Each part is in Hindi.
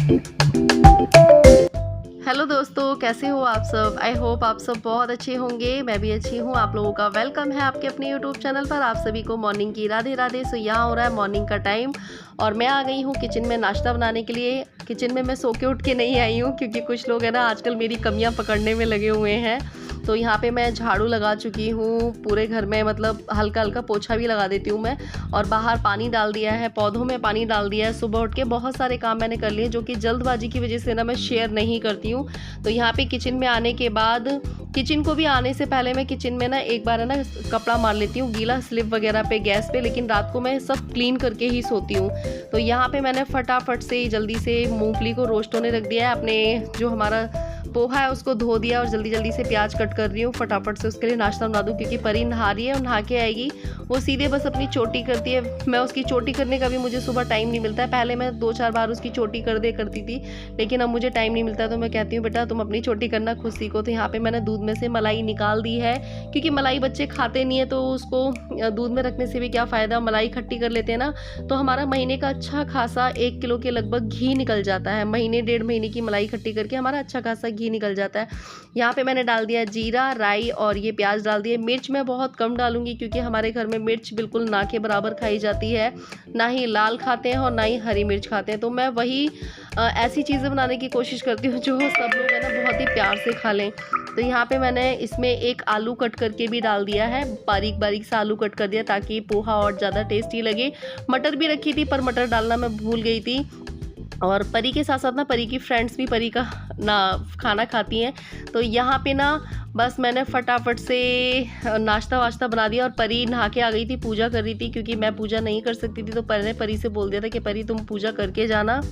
हेलो दोस्तों, कैसे हो आप सब। आई होप आप सब बहुत अच्छे होंगे। मैं भी अच्छी हूँ। आप लोगों का वेलकम है आपके अपने यूट्यूब चैनल पर। आप सभी को मॉर्निंग की राधे राधे। सो यहाँ हो रहा है मॉर्निंग का टाइम और मैं आ गई हूँ किचन में नाश्ता बनाने के लिए। किचन में मैं सो के उठ के नहीं आई हूँ क्योंकि कुछ लोग हैं ना आजकल मेरी कमियाँ पकड़ने में लगे हुए हैं। तो यहाँ पे मैं झाड़ू लगा चुकी हूँ पूरे घर में, मतलब हल्का हल्का पोछा भी लगा देती हूँ मैं। और बाहर पानी डाल दिया है, पौधों में पानी डाल दिया है। सुबह उठ के बहुत सारे काम मैंने कर लिए जो कि जल्दबाजी की वजह से ना मैं शेयर नहीं करती हूँ। तो यहाँ पे किचन में आने के बाद, किचन को भी आने से पहले मैं किचन में ना एक बार है ना कपड़ा मार लेती हूँ गीला स्लिप वगैरह पे गैस पे, लेकिन रात को मैं सब क्लीन करके ही सोती हूँ। तो यहाँ पे मैंने फटाफट से जल्दी से मूंगफली को रोस्ट होने रख दिया है। अपने जो हमारा पोहा है उसको धो दिया और जल्दी जल्दी से प्याज कट कर रही हूँ फटाफट से उसके लिए नाश्ता बना दूँ, क्योंकि परी नहा रही है और नहा के आएगी वो सीधे बस अपनी चोटी करती है। मैं उसकी चोटी करने का भी मुझे सुबह टाइम नहीं मिलता है। पहले मैं 2-4 बार उसकी चोटी कर दे करती थी, लेकिन अब मुझे टाइम नहीं मिलता। तो मैं कहती हूँ बेटा तुम अपनी चोटी करना खुद सीखो। तो यहाँ पे मैंने दूध में से मलाई निकाल दी है, क्योंकि मलाई बच्चे खाते नहीं है तो उसको दूध में रखने से भी क्या फ़ायदा। मलाई खट्टी कर लेते हैं ना तो हमारा महीने का अच्छा खासा 1 किलो के लगभग घी निकल जाता है। महीने 1.5 महीने की मलाई खट्टी करके हमारा अच्छा खासा घी निकल जाता है। यहाँ पे मैंने डाल दिया जीरा, राई और ये प्याज डाल दिए। मिर्च मैं बहुत कम डालूंगी क्योंकि हमारे घर में मिर्च बिल्कुल ना के बराबर खाई जाती है, ना ही लाल खाते हैं और ना ही हरी मिर्च खाते हैं। तो मैं वही ऐसी चीज़ें बनाने की कोशिश करती हूँ जो सब लोग है ना बहुत ही प्यार से खा लें। तो यहाँ पे मैंने इसमें एक आलू कट करके भी डाल दिया है, बारीक बारीक सा आलू कट कर दिया ताकि पोहा और ज़्यादा टेस्टी लगे। मटर भी रखी थी पर मटर डालना मैं भूल गई थी। और परी के साथ साथ ना परी की फ्रेंड्स भी परी का ना खाना खाती हैं। तो यहाँ पे ना बस मैंने फटाफट से नाश्ता वाश्ता बना दिया और परी नहा के आ गई थी, पूजा कर रही थी क्योंकि मैं पूजा नहीं कर सकती थी। तो परी ने परी से बोल दिया था कि परी तुम पूजा करके जाना।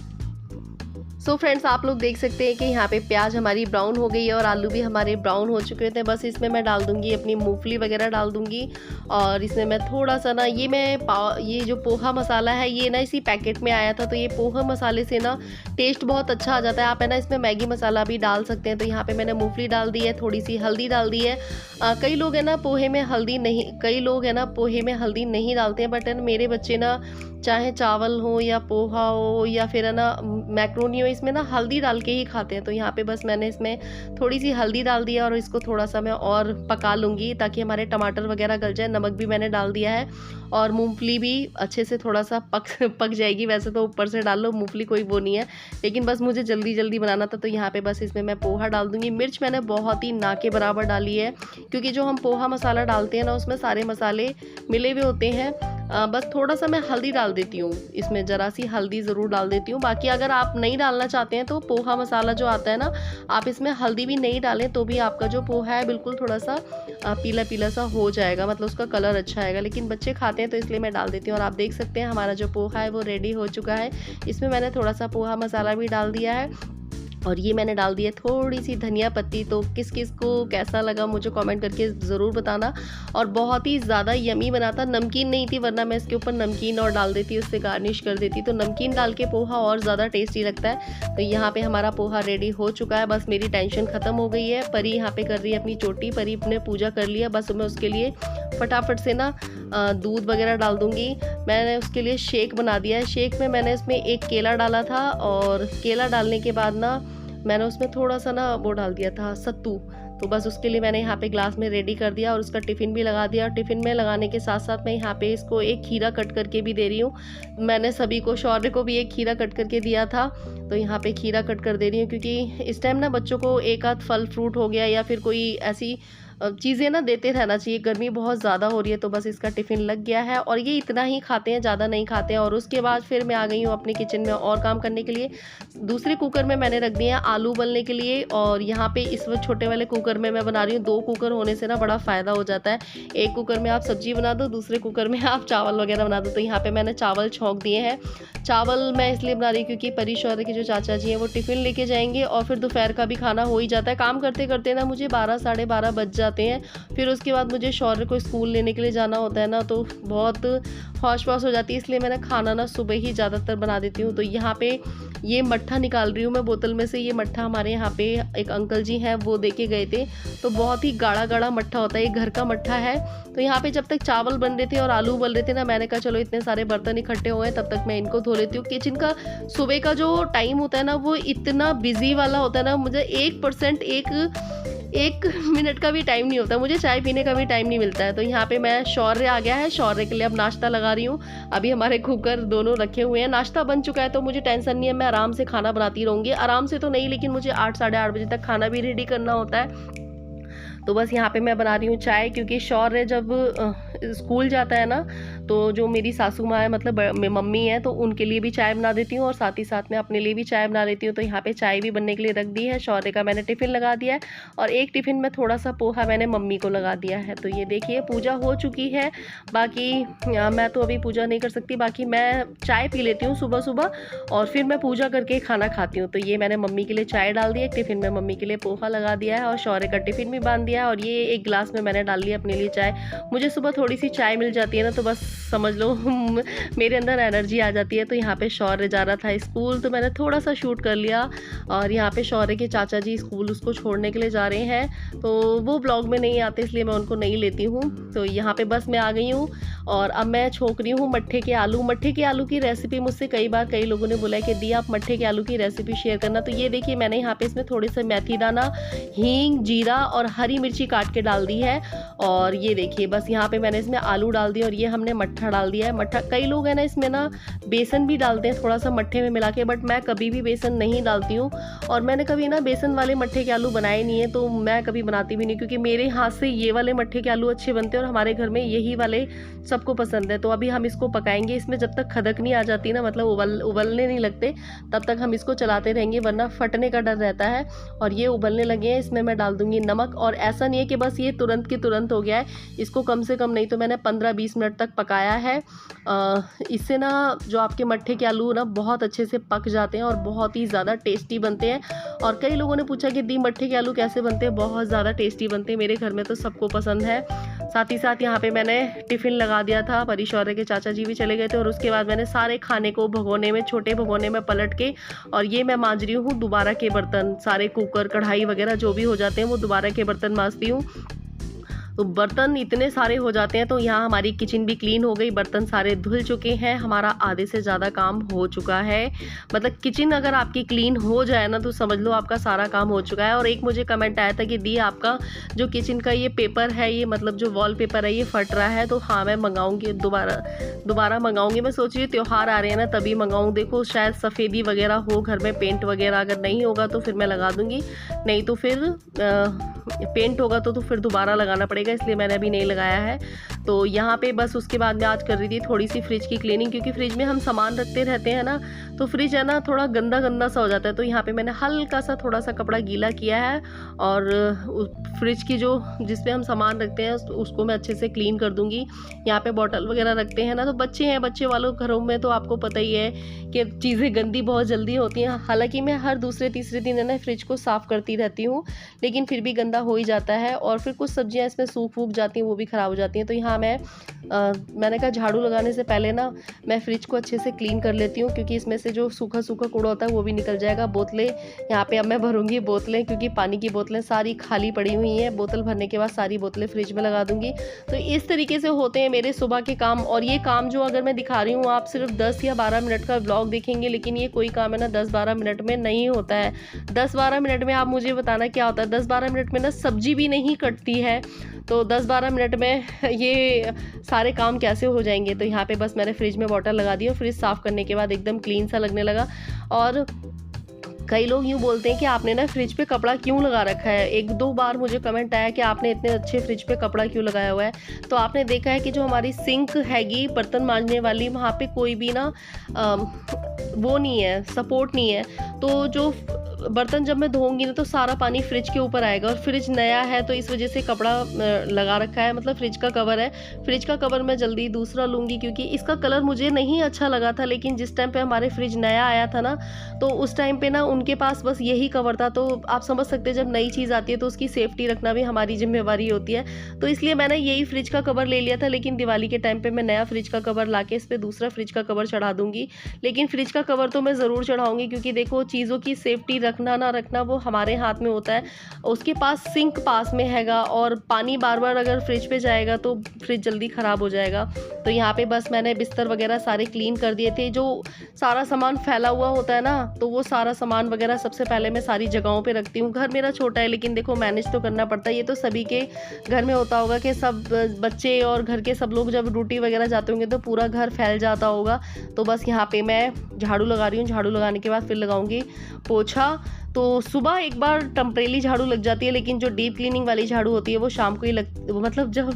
सो फ्रेंड्स, आप लोग देख सकते हैं कि यहाँ पे प्याज हमारी ब्राउन हो गई है और आलू भी हमारे ब्राउन हो चुके थे। बस इसमें मैं डाल दूंगी अपनी मूंगफली वगैरह डाल दूंगी। और इसमें मैं थोड़ा सा ना ये जो पोहा मसाला है ये ना इसी पैकेट में आया था। तो ये पोहा मसाले से ना टेस्ट बहुत अच्छा आ जाता है। आप है ना इसमें मैगी मसाला भी डाल सकते हैं। तो यहाँ पे मैंने मूंगफली डाल दी है, थोड़ी सी हल्दी डाल दी है। कई लोग है ना पोहे में हल्दी नहीं डालते हैं, बट है ना मेरे बच्चे ना चाहे चावल हो या पोहा हो या फिर है ना मैक्रोनी हो, इसमें ना हल्दी डाल के ही खाते हैं। तो यहाँ पे बस मैंने इसमें थोड़ी सी हल्दी डाल दिया और इसको थोड़ा सा मैं और पका लूँगी ताकि हमारे टमाटर वगैरह गल जाए। नमक भी मैंने डाल दिया है और मूंगफली भी अच्छे से थोड़ा सा पक जाएगी। वैसे तो ऊपर से डाल लो, मूंगफली कोई वो नहीं है, लेकिन बस मुझे जल्दी जल्दी बनाना था। तो यहाँ पे बस इसमें मैं पोहा डाल दूँगी। मिर्च मैंने बहुत ही ना के बराबर डाली है, क्योंकि जो हम पोहा मसाला डालते हैं ना उसमें सारे मसाले मिले हुए होते हैं। बस थोड़ा सा मैं हल्दी डाल देती हूँ, इसमें ज़रा सी हल्दी ज़रूर डाल देती हूँ। बाकी अगर आप नहीं डालना चाहते हैं तो पोहा मसाला जो आता है ना, आप इसमें हल्दी भी नहीं डालें तो भी आपका जो पोहा है बिल्कुल थोड़ा सा पीला पीला सा हो जाएगा, मतलब उसका कलर अच्छा आएगा। लेकिन बच्चे खाते हैं तो इसलिए मैं डाल देती हूँ। और आप देख सकते हैं हमारा जो पोहा है वो रेडी हो चुका है। इसमें मैंने थोड़ा सा पोहा मसाला भी डाल दिया है और ये मैंने डाल दी है थोड़ी सी धनिया पत्ती। तो किस किस को कैसा लगा मुझे कमेंट करके ज़रूर बताना। और बहुत ही ज़्यादा यमी बना था। नमकीन नहीं थी, वरना मैं इसके ऊपर नमकीन और डाल देती, उससे गार्निश कर देती। तो नमकीन डाल के पोहा और ज़्यादा टेस्टी लगता है। तो यहाँ पे हमारा पोहा रेडी हो चुका है। बस मेरी टेंशन ख़त्म हो गई है। परी यहाँ पे कर रही है अपनी चोटी। परी ने पूजा कर लिया, बस मैं उसके लिए फटाफट से ना दूध वगैरह डाल दूँगी। मैंने उसके लिए शेक बना दिया है। शेक में मैंने इसमें एक केला डाला था और केला डालने के बाद ना मैंने उसमें थोड़ा सा ना वो डाल दिया था सत्तू। तो बस उसके लिए मैंने यहाँ पे ग्लास में रेडी कर दिया और उसका टिफ़िन भी लगा दिया। और टिफ़िन में लगाने के साथ साथ मैं यहाँ पे इसको एक खीरा कट करके भी दे रही हूँ। मैंने सभी को, शौर्य को भी एक खीरा कट करके दिया था, तो यहाँ पे खीरा कट कर दे रही हूँ क्योंकि इस टाइम ना बच्चों को एक आध फल फ्रूट हो गया या फिर कोई ऐसी चीज़ें ना देते रहना चाहिए। गर्मी बहुत ज़्यादा हो रही है। तो बस इसका टिफ़िन लग गया है और ये इतना ही खाते हैं, ज़्यादा नहीं खाते हैं। और उसके बाद फिर मैं आ गई हूँ अपने किचन में और काम करने के लिए। दूसरे कुकर में मैंने रख दिए हैं आलू उबलने के लिए और यहाँ पे इस छोटे वाले कुकर में मैं बना रही हूँ। 2 कुकर होने से ना बड़ा फ़ायदा हो जाता है। एक कुकर में आप सब्जी बना दो, दूसरे कुकर में आप चावल वगैरह बना दो। तो यहाँ पे मैंने चावल छौंक दिए हैं। चावल मैं इसलिए बना रही हूँ क्योंकि परी शौर्य के जो चाचा जी हैं वो टिफ़िन लेके जाएंगे और फिर दोपहर का भी खाना हो ही जाता है। काम करते करते ना मुझे 12 साढ़े 12 बज जाते जाते हैं। फिर उसके बाद मुझे शौर्य को स्कूल लेने के लिए जाना होता है ना, तो बहुत हौश-पौश हो जाती है, इसलिए मैंने खाना ना सुबह ही ज़्यादातर बना देती हूँ। तो यहाँ पे ये मट्ठा निकाल रही हूँ मैं बोतल में से। ये मट्ठा हमारे यहाँ पे एक अंकल जी हैं वो दे के गए थे, तो बहुत ही गाढ़ा-गाढ़ा मट्ठा होता है, ये घर का मट्ठा है। तो यहाँ पे जब तक चावल बन रहे थे और आलू उबल रहे थे ना, मैंने कहा चलो इतने सारे बर्तन इकट्ठे हुए हैं, तब तक मैं इनको धो लेती हूँ। किचन का सुबह का जो टाइम होता है ना, वो इतना बिज़ी वाला होता है ना, मुझे 1% एक मिनट का भी टाइम नहीं होता, मुझे चाय पीने का भी टाइम नहीं मिलता है। तो यहाँ पे मैं शौर्य आ गया है, शौर्य के लिए अब नाश्ता लगा रही हूँ। अभी हमारे कुकर दोनों रखे हुए हैं, नाश्ता बन चुका है तो मुझे टेंशन नहीं है, मैं आराम से खाना बनाती रहूँगी। आराम से तो नहीं, लेकिन मुझे 8 साढ़े 8 बजे तक खाना भी रेडी करना होता है। तो बस यहाँ पे मैं बना रही हूँ चाय, क्योंकि शौर्य जब स्कूल जाता है ना, तो जो मेरी सासू माँ है, मतलब मम्मी है, तो उनके लिए भी चाय बना देती हूँ और साथ ही साथ में अपने लिए भी चाय बना लेती हूँ। तो यहाँ पे चाय भी बनने के लिए रख दी है। शौर्य का मैंने टिफ़िन लगा दिया है और एक टिफ़िन में थोड़ा सा पोहा मैंने मम्मी को लगा दिया है। तो ये देखिए पूजा हो चुकी है। बाकी मैं तो अभी पूजा नहीं कर सकती, बाकी मैं चाय पी लेती हूँ सुबह सुबह और फिर मैं पूजा करके खाना खाती हूँ। तो ये मैंने मम्मी के लिए चाय डाल दी, एक टिफ़िन में मम्मी के लिए पोहा लगा दिया है और शौर्य का टिफ़िन भी बांध दिया है। और ये एक गिलास में मैंने डाल लिया अपने लिए चाय। मुझे सुबह थोड़ी सी चाय मिल जाती है ना, तो बस समझ लो मेरे अंदर एनर्जी आ जाती है। तो यहाँ पे शौर्य जा रहा था स्कूल, तो मैंने थोड़ा सा शूट कर लिया। और यहाँ पे शौर्य के चाचा जी स्कूल उसको छोड़ने के लिए जा रहे हैं, तो वो ब्लॉग में नहीं आते, इसलिए मैं उनको नहीं लेती हूँ। तो यहाँ पे बस मैं आ गई हूँ और अब मैं छोंक रही हूँ मट्ठे के आलू। मट्ठे के आलू की रेसिपी मुझसे कई बार कई लोगों ने बोला है कि दी आप मट्ठे के आलू की रेसिपी शेयर करना। तो ये देखिए मैंने यहाँ पे इसमें थोड़े से मेथी दाना, हींग, जीरा और हरी मिर्ची काट के डाल दी है। और ये देखिए बस यहाँ पे मैंने इसमें आलू डाल दिए और ये हमने मट्ठा डाल दिया है। मट्ठा कई लोग हैं ना इसमें ना बेसन भी डालते हैं थोड़ा सा मट्ठे में मिला के, बट मैं कभी भी बेसन नहीं डालती हूँ और मैंने कभी ना बेसन वाले मट्ठे के आलू बनाए नहीं है, तो मैं कभी बनाती भी नहीं, क्योंकि मेरे हाथ से ये वाले मट्ठे के आलू अच्छे बनते हैं और हमारे घर में यही वाले सबको पसंद है। तो अभी हम इसको पकाएंगे, इसमें जब तक खदक नहीं आ जाती ना, मतलब उबलने नहीं लगते, तब तक हम इसको चलाते रहेंगे, वरना फटने का डर रहता है। और ये उबलने लगे हैं, इसमें मैं डाल दूंगी नमक। और ऐसा नहीं है कि बस ये तुरंत की तुरंत हो गया है, इसको कम से कम नहीं तो मैंने 15-20 मिनट तक पकाया है। इससे ना जो आपके मट्ठे के आलू ना बहुत अच्छे से पक जाते हैं और बहुत ही ज़्यादा टेस्टी बनते हैं। और कई लोगों ने पूछा कि दी मट्ठे के आलू कैसे बनते हैं, बहुत ज़्यादा टेस्टी बनते हैं, मेरे घर में तो सबको पसंद है। साथ ही साथ यहाँ पे मैंने टिफ़िन लगा दिया था, परी शौर्य के चाचा जी भी चले गए थे, और उसके बाद मैंने सारे खाने को भगोने में, छोटे भगोने में पलट के, और ये मैं मांज रही हूँ दोबारा के बर्तन, सारे कुकर कढ़ाई वगैरह जो भी हो जाते हैं वो दोबारा के बर्तन मांजती हूँ। तो बर्तन इतने सारे हो जाते हैं। तो यहाँ हमारी किचन भी क्लीन हो गई, बर्तन सारे धुल चुके हैं, हमारा आधे से ज़्यादा काम हो चुका है। मतलब किचन अगर आपकी क्लीन हो जाए ना, तो समझ लो आपका सारा काम हो चुका है। और एक मुझे कमेंट आया था कि दी आपका जो किचन का ये पेपर है, ये मतलब जो वॉल पेपर है, ये फट रहा है। तो हाँ, मैं मंगाऊँगी, दोबारा मंगाऊँगी। मैं सोच रही हूँ त्यौहार आ रहे हैं ना, तभी मंगाऊँ। देखो शायद सफ़ेदी वगैरह हो घर में, पेंट वगैरह अगर नहीं होगा तो फिर मैं लगा दूँगी, नहीं तो फिर पेंट होगा तो फिर दोबारा लगाना पड़ेगा, इसलिए मैंने अभी नहीं लगाया है। तो यहाँ पे बस उसके बाद मैं आज कर रही थी थोड़ी सी फ्रिज की क्लीनिंग, क्योंकि फ्रिज में हम सामान रखते रहते हैं ना, तो फ्रिज है ना थोड़ा गंदा गंदा सा हो जाता है। तो यहाँ पे मैंने हल्का सा थोड़ा सा कपड़ा गीला किया है और फ्रिज की जो जिसमें हम सामान रखते हैं उसको मैं अच्छे से क्लीन कर दूँगी। यहाँ पे बॉटल वगैरह रखते हैं ना, तो बच्चे हैं, बच्चे वालों घरों में तो आपको पता ही है कि चीज़ें गंदी बहुत जल्दी होती हैं। हालाँकि मैं हर दूसरे तीसरे दिन है ना फ्रिज को साफ़ करती रहती हूँ, लेकिन फिर भी गंदा हो ही जाता है। और फिर कुछ सब्जियां इसमें सूख वूख जाती हैं, वो भी ख़राब हो जाती हैं। तो यहाँ मैंने कहा झाड़ू लगाने से पहले ना मैं फ्रिज को अच्छे से क्लीन कर लेती हूँ, क्योंकि इसमें से जो सूखा सूखा कूड़ा होता है वो भी निकल जाएगा। बोतलें यहाँ पे अब मैं भरूंगी बोतलें, क्योंकि पानी की बोतलें सारी खाली पड़ी हुई हैं। बोतल भरने के बाद सारी बोतलें फ्रिज में लगा दूंगी। तो इस तरीके से होते हैं मेरे सुबह के काम। और ये काम जो अगर मैं दिखा रही हूँ, आप सिर्फ 10 या 12 मिनट का ब्लॉग देखेंगे, लेकिन ये कोई काम है ना 10-12 मिनट में नहीं होता है। 10-12 मिनट में आप मुझे बताना क्या होता है। 10-12 मिनट में ना सब्जी भी नहीं कटती है, तो 10-12 मिनट में ये सारे काम कैसे हो जाएंगे। तो यहाँ पे बस मैंने फ्रिज में बॉटल लगा दी और फ्रिज साफ़ करने के बाद एकदम क्लीन सा लगने लगा। और कई लोग यूँ बोलते हैं कि आपने ना फ्रिज पे कपड़ा क्यों लगा रखा है। 1-2 बार मुझे कमेंट आया कि आपने इतने अच्छे फ्रिज पे कपड़ा क्यों लगाया हुआ है। तो आपने देखा है कि जो हमारी सिंक हैगी बर्तन मांजने वाली, वहाँ पे कोई भी ना वो नहीं है, सपोर्ट नहीं है। तो जो बर्तन जब मैं धोऊंगी ना तो सारा पानी फ्रिज के ऊपर आएगा, और फ्रिज नया है तो इस वजह से कपड़ा लगा रखा है, मतलब फ्रिज का कवर है। फ्रिज का कवर मैं जल्दी दूसरा लूँगी क्योंकि इसका कलर मुझे नहीं अच्छा लगा था, लेकिन जिस टाइम पे हमारे फ्रिज नया आया था ना तो उस टाइम पे ना उनके पास बस यही कवर था। तो आप समझ सकते हैं जब नई चीज़ आती है तो उसकी सेफ्टी रखना भी हमारी जिम्मेवारी होती है। तो इसलिए मैंने यही फ्रिज का कवर ले लिया था, लेकिन दिवाली के टाइम पे मैं नया फ्रिज का कवर लाके इस पे दूसरा फ्रिज का कवर चढ़ा दूंगी। लेकिन फ्रिज का कवर तो मैं ज़रूर चढ़ाऊंगी क्योंकि देखो चीज़ों की सेफ्टी रखना ना रखना वो हमारे हाथ में होता है। उसके पास सिंक पास में हैगा और पानी बार बार अगर फ्रिज पे जाएगा तो फ्रिज जल्दी ख़राब हो जाएगा। तो यहाँ पे बस मैंने बिस्तर वगैरह सारे क्लीन कर दिए थे। जो सारा सामान फैला हुआ होता है ना तो वो सारा सामान वगैरह सबसे पहले मैं सारी जगहों पे रखती हूँ। घर मेरा छोटा है लेकिन देखो मैनेज तो करना पड़ता है। ये तो सभी के घर में होता होगा कि सब बच्चे और घर के सब लोग जब ड्यूटी वगैरह जाते होंगे तो पूरा घर फैल जाता होगा। तो बस यहाँ पे मैं झाड़ू लगा रही हूँ। झाड़ू लगाने के बाद फिर लगाऊंगी पोछा। तो सुबह एक बार टेम्परेरी झाड़ू लग जाती है, लेकिन जो डीप क्लीनिंग वाली झाड़ू होती है वो शाम को ही मतलब जब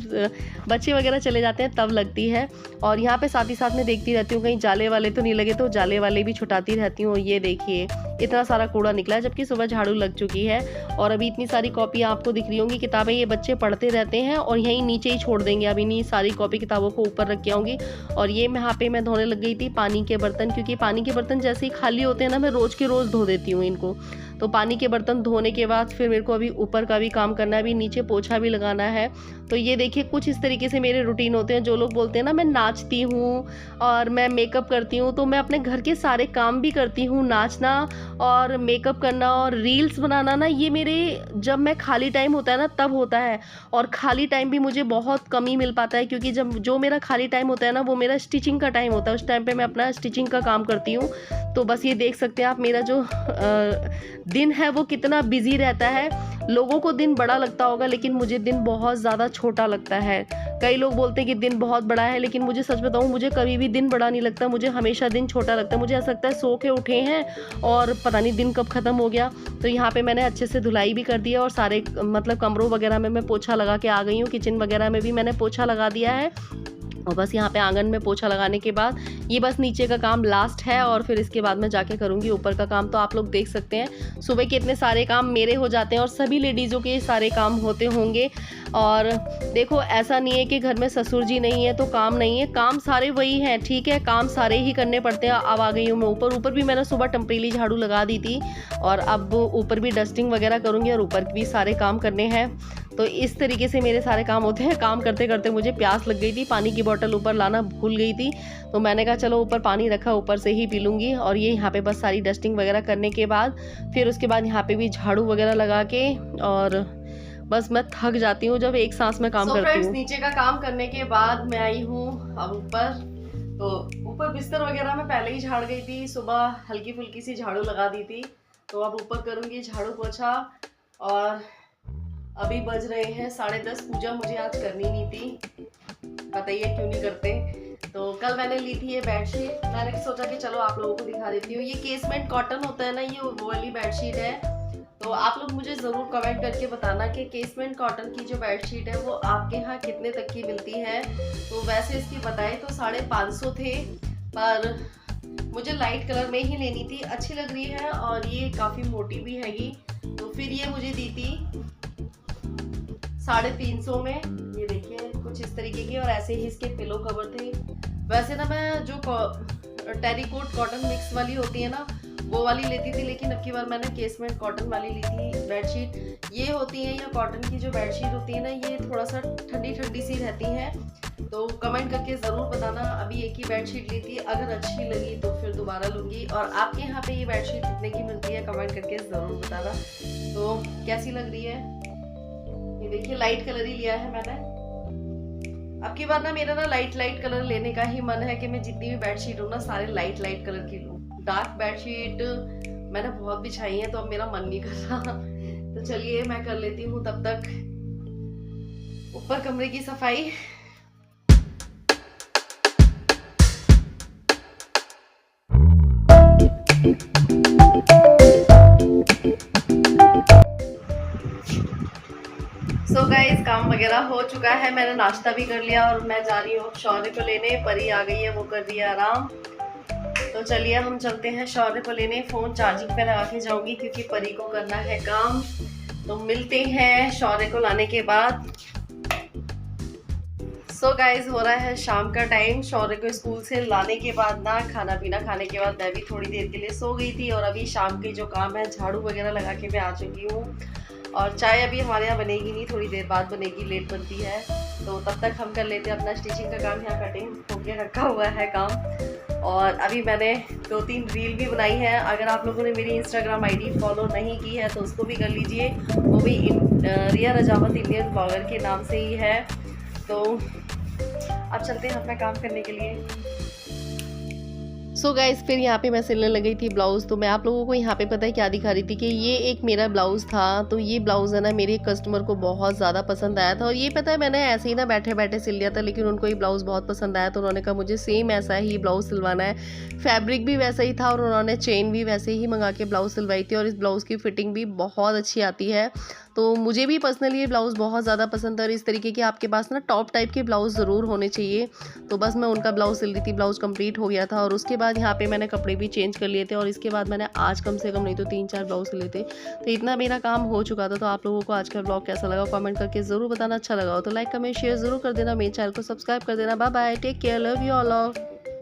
बच्चे वगैरह चले जाते हैं तब लगती है। और यहाँ पे साथ ही साथ मैं देखती रहती हूँ कहीं जाले वाले तो नहीं लगे, तो जाले वाले भी छुटाती रहती हूँ। ये देखिए इतना सारा कूड़ा निकला है, जबकि सुबह झाड़ू लग चुकी है। और अभी इतनी सारी कॉपी आपको दिख रही होंगी, किताबें ये बच्चे पढ़ते रहते हैं और यहीं नीचे ही छोड़ देंगे। अब इन्हीं सारी कॉपी किताबों को ऊपर रख के आऊँगी। और ये यहाँ पे मैं धोने लग गई थी पानी के बर्तन, क्योंकि पानी के बर्तन जैसे ही खाली होते हैं ना मैं रोज़ के रोज़ धो देती हूँ इनको। तो पानी के बर्तन धोने के बाद फिर मेरे को अभी ऊपर का भी काम करना है, अभी नीचे पोछा भी लगाना है। तो ये देखिए कुछ इस तरीके से मेरे रूटीन होते हैं। जो लोग बोलते हैं ना मैं नाचती हूँ और मैं मेकअप करती हूँ, तो मैं अपने घर के सारे काम भी करती हूँ। नाचना और मेकअप करना और रील्स बनाना ना ये मेरे जब मैं खाली टाइम होता है ना तब होता है। और खाली टाइम भी मुझे बहुत कम ही मिल पाता है, क्योंकि जब जो मेरा खाली टाइम होता है ना वो मेरा स्टिचिंग का टाइम होता है। उस टाइम पे मैं अपना स्टिचिंग का काम करती हूँ। तो बस ये देख सकते हैं आप मेरा जो दिन है वो कितना बिजी रहता है। लोगों को दिन बड़ा लगता होगा लेकिन मुझे दिन बहुत ज़्यादा छोटा लगता है। कई लोग बोलते हैं कि दिन बहुत बड़ा है, लेकिन मुझे सच बताऊँ मुझे कभी भी दिन बड़ा नहीं लगता। मुझे हमेशा दिन छोटा लगता है। मुझे ऐसा लगता है सो के उठे हैं और पता नहीं दिन कब ख़त्म हो गया। तो यहाँ पे मैंने अच्छे से धुलाई भी कर दिया और सारे मतलब कमरों वगैरह में मैं पोछा लगा के आ गई हूँ। किचन वगैरह में भी मैंने पोछा लगा दिया है। और बस यहाँ पे आंगन में पोछा लगाने के बाद ये बस नीचे का काम लास्ट है और फिर इसके बाद मैं जाके करूँगी ऊपर का काम। तो आप लोग देख सकते हैं सुबह के इतने सारे काम मेरे हो जाते हैं और सभी लेडीज़ों के सारे काम होते होंगे। और देखो ऐसा नहीं है कि घर में ससुर जी नहीं है तो काम नहीं है, काम सारे वही हैं, ठीक है, काम सारे ही करने पड़ते हैं। अब आ गई हूँ मैं ऊपर भी मैंने सुबह टेम्परेरी झाड़ू लगा दी थी और अब ऊपर भी डस्टिंग वगैरह करूँगी और ऊपर भी सारे काम करने हैं। तो इस तरीके से मेरे सारे काम होते हैं। काम करते करते मुझे प्यास लग गई थी, पानी की बोतल ऊपर लाना भूल गई थी, तो मैंने कहा चलो ऊपर पानी रखा ऊपर से ही पी लूँगी। और ये यहाँ पे बस सारी डस्टिंग वगैरह करने के बाद फिर उसके बाद यहाँ पे भी झाड़ू वगैरह लगा के और बस मैं थक जाती हूँ जब एक सांस में काम करती हूँ। नीचे का काम करने के बाद मैं आई हूँ अब ऊपर। तो ऊपर बिस्तर वगैरह मैं पहले ही झाड़ गई थी, सुबह हल्की फुल्की सी झाड़ू लगा दी थी। तो अब ऊपर करूँगी झाड़ू पोछा। और अभी बज रहे हैं 10:30। पूजा मुझे आज करनी नहीं थी, बताइए क्यों नहीं करते। तो कल मैंने ली थी ये बेडशीट, मैंने सोचा कि चलो आप लोगों को दिखा देती हूँ। ये केसमेंट कॉटन होता है ना, ये वो वाली बेडशीट है। तो आप लोग मुझे ज़रूर कमेंट करके बताना कि केसमेंट कॉटन की जो बेडशीट है वो आपके यहाँ कितने तक की मिलती है। तो वैसे इसकी बताए तो 550 थे, पर मुझे लाइट कलर में ही लेनी थी, अच्छी लग रही है और ये काफ़ी मोटी भी हैगी। तो फिर ये मुझे दी थी 350 में। ये देखिए कुछ इस तरीके की, और ऐसे ही इसके पिलो कवर थे। वैसे ना मैं जो टेरिकोट कॉटन मिक्स वाली होती है ना वो वाली लेती थी, लेकिन अब की बार मैंने केसमेंट कॉटन वाली ली थी बेडशीट। ये होती है या कॉटन की जो बेडशीट होती है ना ये थोड़ा सा ठंडी ठंडी सी रहती हैं। तो कमेंट करके ज़रूर बताना। अभी एक ही बेडशीट ली थी, अगर अच्छी लगी तो फिर दोबारा लूँगी। और आपके यहाँ पे ये बेडशीट कितने की मिलती है कमेंट करके ज़रूर बताना। तो कैसी लग रही है ये देखिए, लाइट कलर ही लिया है मैंने। अब की बार ना मेरा ना लाइट कलर लेने का ही मन है कि मैं जितनी भी बेडशीट हूँ ना सारे लाइट कलर की लूँ। डार्क बेडशीट मैंने बहुत बिछाई है तो अब मेरा मन नहीं कर रहा। तो चलिए मैं कर लेती हूँ तब तक ऊपर कमरे की सफाई। सो गाइस काम वगैरह हो चुका है, मैंने नाश्ता भी कर लिया और मैं जा रही हूँ शौर्य को लेने। परी आ गई है, वो कर रही है आराम। तो चलिए हम चलते हैं शौर्य को लेने। फ़ोन चार्जिंग पे लगा के जाऊंगी क्योंकि परी को करना है काम। तो मिलते हैं शौर्य को लाने के बाद। सो गाइज हो रहा है शाम का टाइम। शौर्य को स्कूल से लाने के बाद ना खाना पीना खाने के बाद मैं भी थोड़ी देर के लिए सो गई थी और अभी शाम के जो काम है झाड़ू वगैरह लगा के मैं आ चुकी हूँ। और चाय अभी हमारे यहाँ बनेगी नहीं, थोड़ी देर बाद बनेगी, लेट बनती है। तो तब तक हम कर लेते हैं अपना स्टिचिंग का काम। यहाँ कटिंग होके रखा हुआ है काम। और अभी मैंने 2-3 रील भी बनाई है। अगर आप लोगों ने मेरी इंस्टाग्राम आईडी फॉलो नहीं की है तो उसको भी कर लीजिए। वो भी रिया रजावत इंडियन ब्लॉगर के नाम से ही है। तो अब चलते हैं अपना काम करने के लिए। सो गाइस फिर यहाँ पे मैं सिलने लगी थी ब्लाउज़। तो मैं आप लोगों को यहाँ पे पता है क्या दिखा रही थी कि ये एक मेरा ब्लाउज़ था। तो ये ब्लाउज़ है ना मेरे कस्टमर को बहुत ज़्यादा पसंद आया था। और ये पता है मैंने ऐसे ही ना बैठे बैठे सिल लिया था, लेकिन उनको ये ब्लाउज़ बहुत पसंद आया। तो उन्होंने कहा मुझे सेम ऐसा ही ब्लाउज़ सिलवाना है। फैब्रिक भी वैसा ही था और उन्होंने चेन भी वैसे ही मंगा के ब्लाउज़ सिलवाई थी। और इस ब्लाउज़ की फ़िटिंग भी बहुत अच्छी आती है। तो मुझे भी पर्सनली ये ब्लाउज़ बहुत ज़्यादा पसंद है। और इस तरीके के आपके पास ना टॉप टाइप के ब्लाउज़ ज़रूर होने चाहिए। तो बस मैं उनका ब्लाउज़ सिल रही थी, ब्लाउज़ कंप्लीट हो गया था। और उसके बाद यहाँ पे मैंने कपड़े भी चेंज कर लिए थे। और इसके बाद मैंने आज कम से कम नहीं तो 3-4 ब्लाउज़ सिले थे। तो इतना मेरा काम हो चुका था। तो आप लोगों को आज का ब्लॉग कैसा लगा कमेंट करके ज़रूर बताना। अच्छा लगा हो तो लाइक कमेंट शेयर ज़रूर कर देना। मेरे चैनल को सब्सक्राइब कर देना। Bye bye, take care, love you all of.